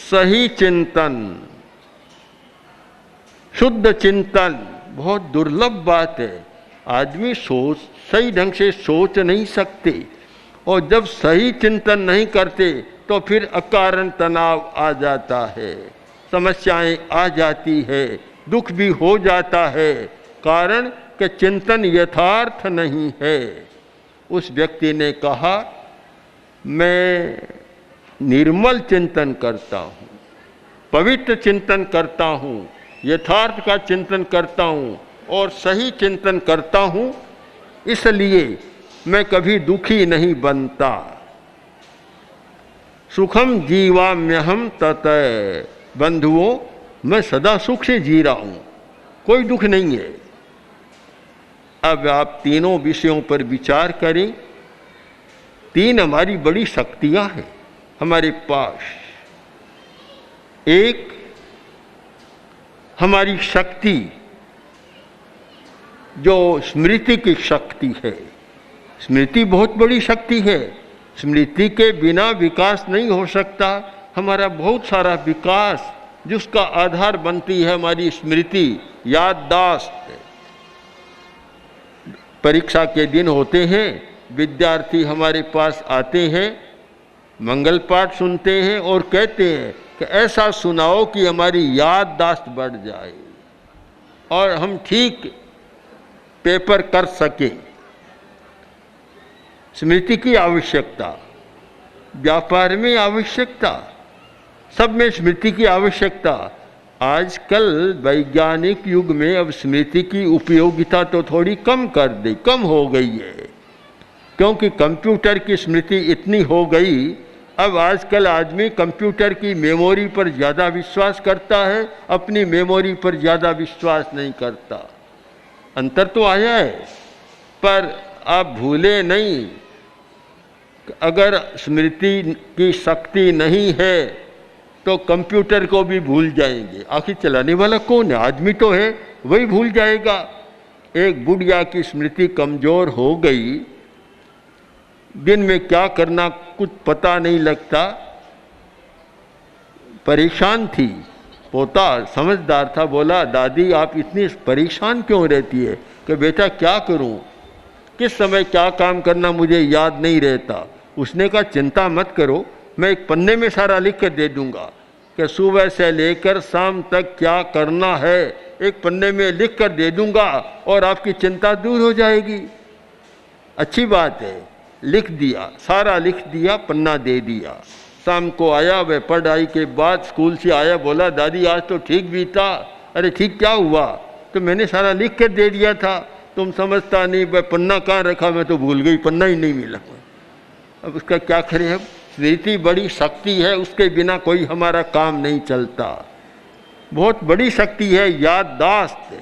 सही चिंतन, शुद्ध चिंतन बहुत दुर्लभ बात है। आदमी सही ढंग से सोच नहीं सकते, और जब सही चिंतन नहीं करते तो फिर अकारण तनाव आ जाता है, समस्याएं आ जाती है, दुख भी हो जाता है, कारण कि चिंतन यथार्थ नहीं है। उस व्यक्ति ने कहा, मैं निर्मल चिंतन करता हूँ, पवित्र चिंतन करता हूँ, यथार्थ का चिंतन करता हूँ और सही चिंतन करता हूँ, इसलिए मैं कभी दुखी नहीं बनता। सुखम जीवाम्यहम ततः, बंधुओं मैं सदा सुख से जी रहा हूँ, कोई दुख नहीं है। अब आप तीनों विषयों पर विचार करें। तीन हमारी बड़ी शक्तियाँ हैं हमारे पास। एक हमारी शक्ति जो स्मृति की शक्ति है, स्मृति बहुत बड़ी शक्ति है, स्मृति के बिना विकास नहीं हो सकता। हमारा बहुत सारा विकास जिसका आधार बनती है हमारी स्मृति, याददाश्त। परीक्षा के दिन होते हैं, विद्यार्थी हमारे पास आते हैं, मंगल पाठ सुनते हैं और कहते हैं कि ऐसा सुनाओ कि हमारी याददाश्त बढ़ जाए और हम ठीक पेपर कर सकें। स्मृति की आवश्यकता, व्यापार में आवश्यकता, सब में स्मृति की आवश्यकता। आजकल वैज्ञानिक युग में अब स्मृति की उपयोगिता तो थोड़ी कम हो गई है, क्योंकि कंप्यूटर की स्मृति इतनी हो गई। अब आजकल आदमी कंप्यूटर की मेमोरी पर ज़्यादा विश्वास करता है, अपनी मेमोरी पर ज़्यादा विश्वास नहीं करता। अंतर तो आया है, पर आप भूले नहीं, अगर स्मृति की शक्ति नहीं है तो कंप्यूटर को भी भूल जाएंगे। आखिर चलाने वाला कौन है? आदमी तो है, वही भूल जाएगा। एक बुढ़िया की स्मृति कमज़ोर हो गई, दिन में क्या करना कुछ पता नहीं लगता, परेशान थी। पोता समझदार था, बोला दादी आप इतनी परेशान क्यों रहती है? कि बेटा क्या करूं, किस समय क्या काम करना मुझे याद नहीं रहता। उसने कहा चिंता मत करो, मैं एक पन्ने में सारा लिख कर दे दूंगा कि सुबह से लेकर शाम तक क्या करना है, एक पन्ने में लिख कर दे दूंगा और आपकी चिंता दूर हो जाएगी। अच्छी बात है, लिख दिया, सारा लिख दिया, पन्ना दे दिया। शाम को आया, वह पढ़ाई के बाद स्कूल से आया, बोला दादी आज तो ठीक भी था। अरे ठीक क्या हुआ? तो मैंने सारा लिख कर दे दिया था, तुम समझता नहीं, वह पन्ना कहाँ रखा, मैं तो भूल गई, पन्ना ही नहीं मिला। अब उसका क्या करें? अब स्मृति बड़ी शक्ति है, उसके बिना कोई हमारा काम नहीं चलता। बहुत बड़ी शक्ति है याददाश्त।